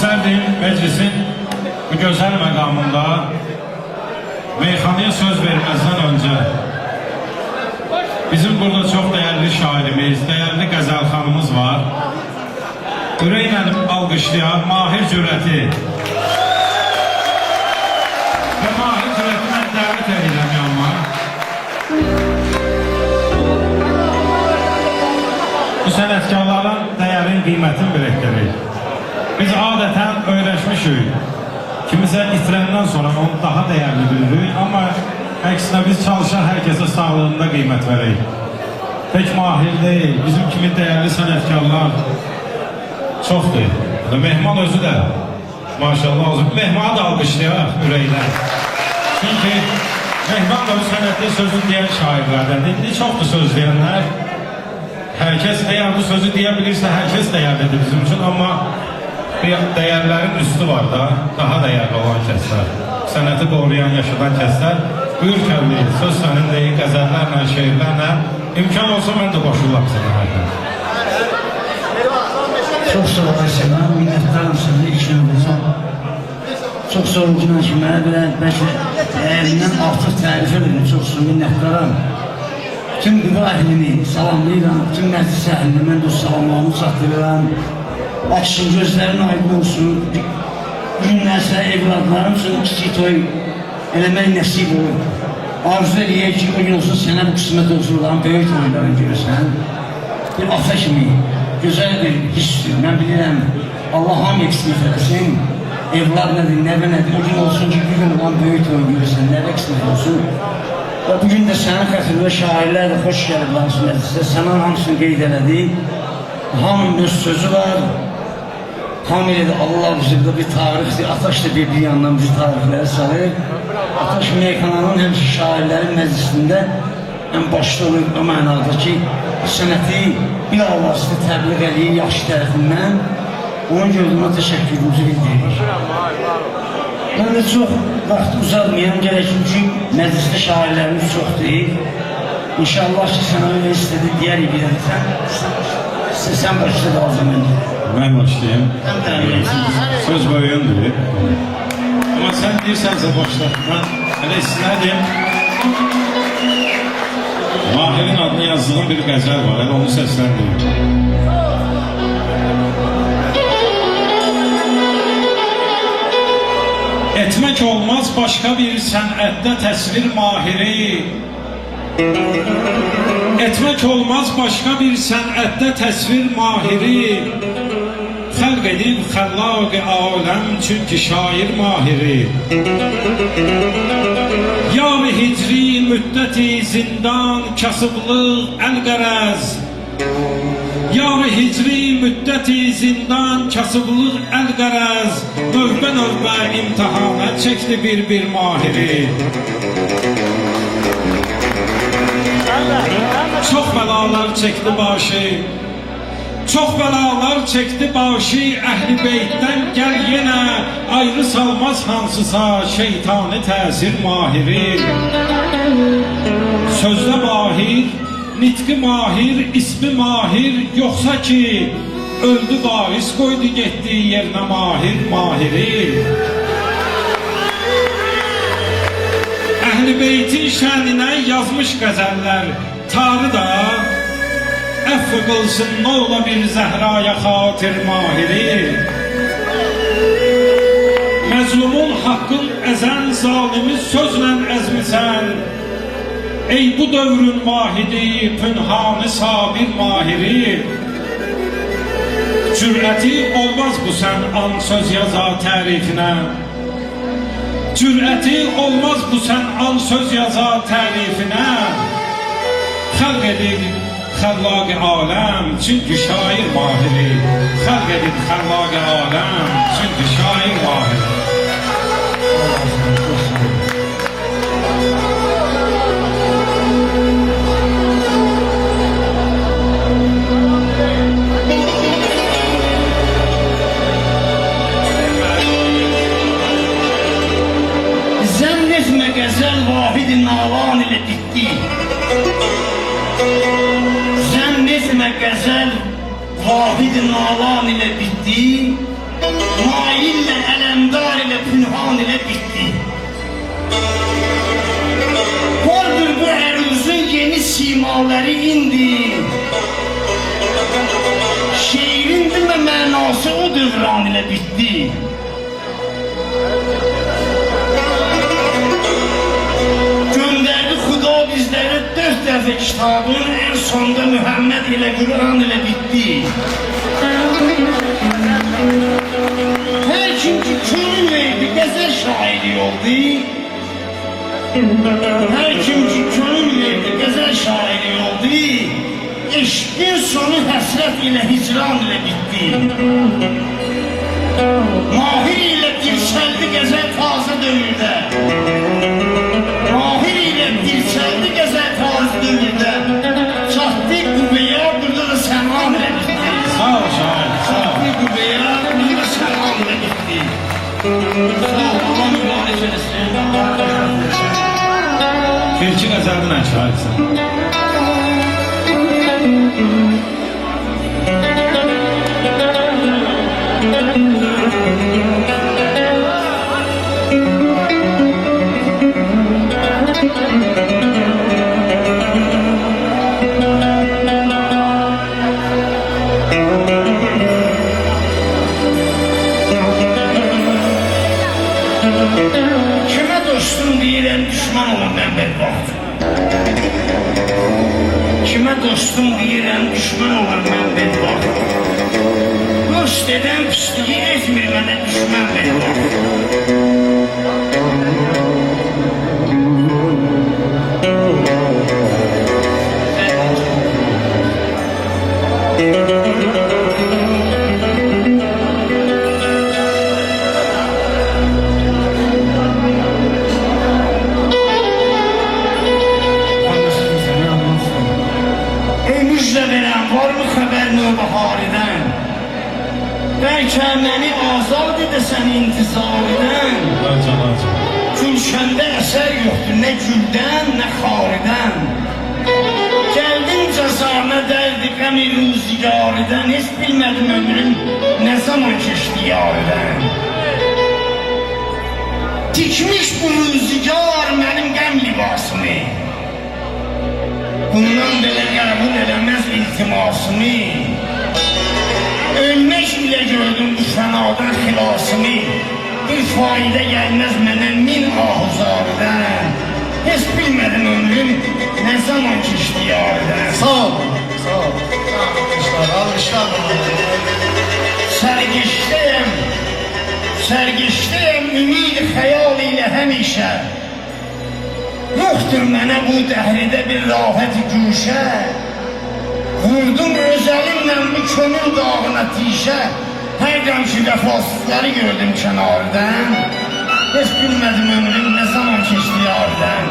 İsterdim meclisin bu güzel məqamında meyxanaya söz verməzdən öncə bizim burada çox dəyərli şairimiz, dəyərli qəzəlxanımız var. Ürəklə alqışlayan Mahir Cürəti və Mahir Cürəti mən dəvət edirəm yanıma. Bu sənətkarların dəyərin, qiymətin birikdirir. Biz adətən öyrəşmişik. Kimisə itirəndən sonra onu daha dəyərli bilirik. Amma əksinə biz çalışan hər kəsə sağlığında qiymət verək. Pek mahir deyil. Bizim kimi dəyərli sənətkarlar çoxdur. Mehman özü də maşallah olsun. Mehmanı da alqışlayaq ürəkdən. Çünki Mehman da bu sənətli sözü deyən şairlərdən. İndi çoxdur söz deyənlər. Hər kəs eğer bu sözü deyə bilirsə, hər kəs dəyərlidir bizim üçün. Amma dəyərlərin üstü var da, daha dəyərli olan kəslər. Sənəti qoruyan, yaşadan kəslər. Buyur Kəlli, söz sənin deyil, qəzəllərlə, şeirlərlə. İmkan olsa mən də qoşulam sənə hərdən. Çox sağ olasın, minnətdarım sənə ilk növbədə. Çox sağ olun ki, mənə belə bəlkə dəyərindən artıq tərif edirəm, çox sağ minnətdaram. Bütün qıva əhlini salamlayıram, bütün məclis əhlini mən də salamlarımı çatdırıram. Açsın, gözlərin aydın olsun. Günlərsə evladlarım üçün kiçik toy eləmək nəsib olur. Arzu eləyək ki, o gün olsun sənə bu qismət olsunlarını böyük toylarını görürsən. Bir ata kimi gözəl bir hissdir. Mən bilirəm, Allah hamı qismət eləsin. Evlad nədir, nəvə nədir, o gün olsun ki, bir gün olan böyük toy görürsən, nəvə qismət olsun. Və bugün də sənin xətirlə şairlər də xoş gəlib Lansın məclisə. Sənin hamısını qeyd elədi. Hamının öz sözü var. Tamir edir, Allah bizi bir tarixdir. Ataş da bir yandan bizi tarixlərə salır. Ataş meyxananın həmçə şairlərin məclisində ən başda olur o mənada ki, sənəti bir avlasını təbliğ eləyir yaxşı tərəfindən. Onun gördüğümə təşəkkürümüzü bildiririk. Mən də çox vaxt uzatmayam, gərəkim ki, məclisdə şairlərimiz çoxdur. İnşallah ki, sənə öyle istedi, deyərik bir sən başla da o zaman. Mən başlayayım. Söz böyüyündür. Amma sən deyirsənsə başla. Mən hələ istəyədim. Mahirin adını yazdığım bir qəzəl var, hələ onu səsləndirim. Etmək olmaz başqa bir sənətdə təsvir mahiri. Etmək olmaz başqa bir sənətdə təsvir mahiri. Xəlq edib xəllaq-ı aləm çünki şair mahiri. Yar-ı hicri müddəti zindan kasıblıq əl-qərəz. Yar-ı hicri müddəti zindan kasıblıq əl-qərəz. Növbə-növbə imtihana çəkdi bir mahiri. Çox bəlalar çəkdi başı. Çox bəlalar çəkdi başı. Əhl-i beytdən gəl yenə ayrı salmaz hansısa şeytani təsir mahiri. Sözdə mahir, nitqi mahir, ismi mahir, yoxsa ki öldü varis qoydu getdi yerinə mahir mahiri. Əhl-i beytin şəninə yazmış qəzəllər tarı da əfv qılsın nə ola bir Zəhraya xatir mahiri. Məzlumun haqqın əzən zalimi sözlə əzmisən. Ey bu dövrün vahidi, pünhanı sabir mahiri. Cürəti olmaz bu sən an söz yaza tərifinə. Cürəti olmaz bu sən an söz yaza tərifinə. Xəlq edib xəllaq-ı aləm çünki şair mahiri. Xəlq edib xəllaq-ı aləm çünki şair mahiri. Zənnetmə qəzəl vahid-i nalan ilə bitdi. Zənnetmə qəzəl vahid-i nalan ilə bitdi. Maillə, ələmdar ilə, pünhan ilə bitdi. Vardır bu əruzun yeni simaları indi. Şeirin demə mənası o dövran ilə bitdi. Gönderdi Xuda bizlərə 4 dəfə kitabın, en sonda Mühəmməd ilə Quran ilə bitdi. Hər kim ki könül verdi, qəzəl şairi oldu. Hər kim ki könül verdi, qəzəl şairi oldu. Eşqin sonu həsrət ilə, hicran ilə bitdi. Mahir ilə dirçəldi qəzəl tazə dövrdə. Mahir ilə dirçəldi qəzəl tazə dövrdə. Çatdı qüvvəyə, burada da səman ilə bitdi. Sağ ol şair, sağ ol. Çatdı qüvvəyə, burada da səman ilə bitdi. Sağ ol, Allah mübarək eləsin. Bir-iki qəzəldən şairsən. Kimə dostum deyirəm, düşman olur mən bədbaxt. Kimə dostum deyirəm, düşman olur mən bədbaxt. Dost edən pisliyi etmir mənə düşmən bədbaxt. Bəlkə məni azad edəsən intizarıdan. Gülşəndə əsər yoxdur, nə güldən, nə xaridən. Gəldin cəzana dərdi qəmi ruzigarıdan. Heç bilmədim ömrüm nə zaman keçdi yarıdan. Dikmiş bu ruzigar mənim qəm libasımı. Bundan belə qəbul eləməz iltimasımı. Ölmək ilə gördüm bu fənadan xilasımı. Bir faidə gəlməz mənə min ahuzarıdan. Heç bilmədim ömrüm nə zaman keçdi yarıdan. Sağ ol, sağ ol. Almışlar. Sərgişdəyəm ümid xəyal ilə həmişə. Yoxdur mənə bu dəhridə bir rahət güşə. Vurdum öz əlimlə bu könül dağına tişə. Hər qəm ki vəfasızları gördüm kənardan. Heç bilmədim ömrüm nə zaman keçdi yardan.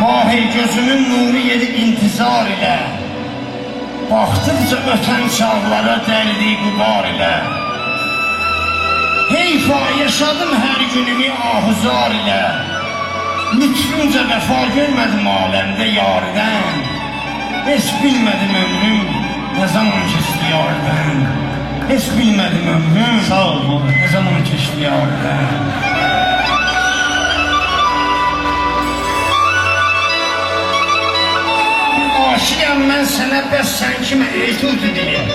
Mahir gözümün nuru yedi intizar ilə. Baxdıqca ötən çağlara dərdi qübar ilə. Heyfa yaşadım hər günümü ahuzar ilə. Lütfüncə vəfa görmədim aləmdə yardan. Heç bilmədim ömrüm nə zaman keçdi yardan. Heç bilmədim ömrüm Sağ ol, nə zaman keçdi yardan. Aşiqəm mən sənə bəs sən kimə etud dilim.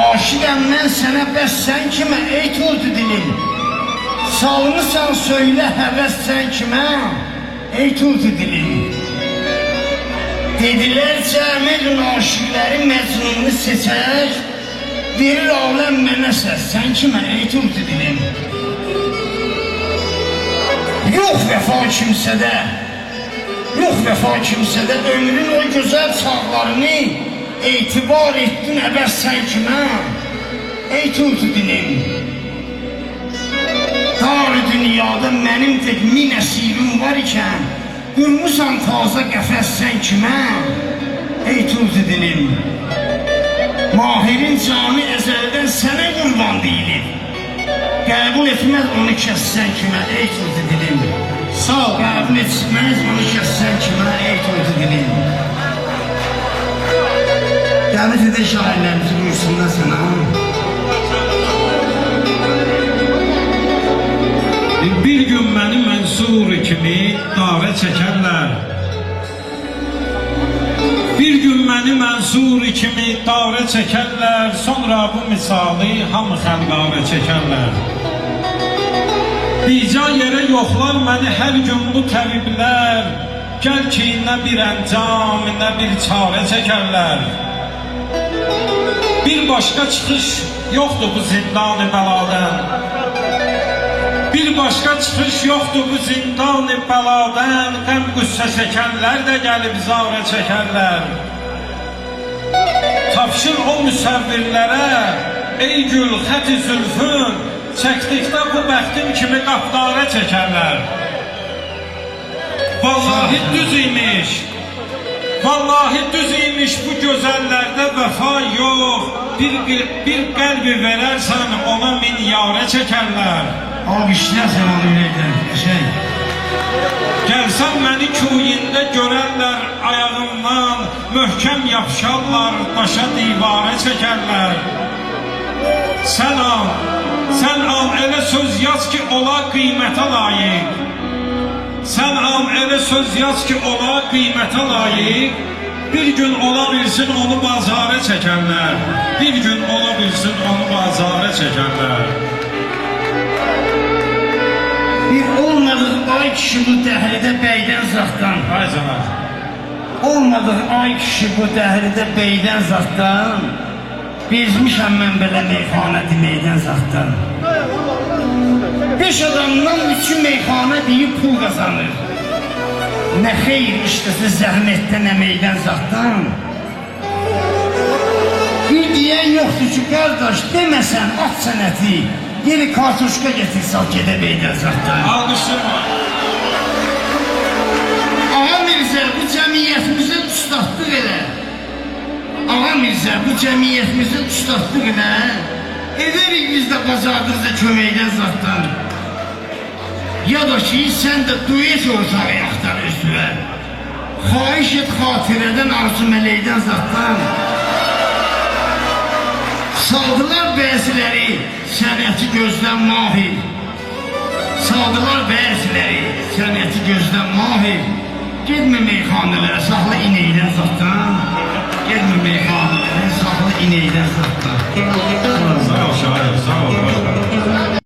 Aşiqəm mən sənə bəs sən kimə etud dilim. Salmısan söylə həvəs sən kimə etud dilim. Dedilər cəmilün aşiqləri məcnunu seçək. Verir aləm mənə səs sən kimə etud dilim. Yox vəfa kimsədə, yox vəfa kimsədə ömrün o gözəl çağlarını etibar etdin əbəs sən kimə etud dilim. Dar dünyada mənim tək min əsirім var ikən qurmusan taza qəfəs sən kimə etud dilim. Mahirin canı əzəldən sənə qurban deyilir. Qəbul etməz onu kəssən kimə etud dilim. Sağ ol. Qəbul etməz onu kəssən kimə etud dilim. Dəvət edə şairlərimizi buyursunlar sana. Bir gün məni mənsur kimi darə çəkərlər. Bir gün məni mənsur kimi darə çəkərlər. Sonra bu misali hamı xəlqarə çəkərlər. Bircə yerə yoxlar məni hər gün bu təbiblər. Gəl ki, nə bir əncam, nə bir çarə çəkərlər. Bir başqa çıxış yoxdur bu zindan-ı bəladən. Bir başqa çıxış yoxdur bu zindan-ı bəladən. Qəm qüssə çəkənlər də gəlib zarə çəkərlər. Tapşır o müsəvvirlərə, ey gül xəti zülfün, çəkdikdə bu bəxtim kimi qapdarə çəkərlər. Vallahi düz imiş, vallahi düz imiş bu gözəllərdə vəfa yox. Bir qəlbi verərsən ona min yarə çəkərlər. Alqışlar sana ürəkdən, şey. Gəlsən məni kuyində görərlər ayağımdan, möhkəm yapışarlar, daşa divarə çəkərlər. Sən al elə söz yaz ki ola qiymətə layiq. Sən al elə söz yaz ki ola qiymətə layiq. Bir gün ola bilsin onu bazara çəkərlər. Bir gün ola bilsin onu bazara çəkərlər. Bir olmadığı ay kişi bu dəhridə bəydən zatdan. Ay canım. Olmadığı ay kişi bu dəhridə bəydən zatdan. Bezmişəm mən belə meyxanə deməkdən zatdan. 5 adamdan 3'ü meyxanə deyib pul qazanır. Nə xeyir işləsə zəhmətdən, əməkdən zatdan. Bir deyən yoxdur ki, qardaş, deməsən at sənəti, yeri kartuşka getir, sal gedə beydən zatdan. Alqışlama. Ağa Mirzə, bu cəmiyyətimizə ustadlıq elə. Ağa Mirzə, bu cəmiyyətimizə ustadlıq elə. Edərik biz də bacardığızda köməkdən zatdan. Ya da ki, sən də duet ortağı yaxtar özüvə. Xahiş et xatirədən, arzu mələkdən zatdan. Saldılar bəziləri, sənəti gözdən mahir. Saldılar bəziləri, sənəti gözdən mahir. Gedmə meyxanələrə, saxla inəkdən zatdan. Gedmə meyxanələrə, saxla inəkdən zatdan. Sağ ol şair, sağ ol.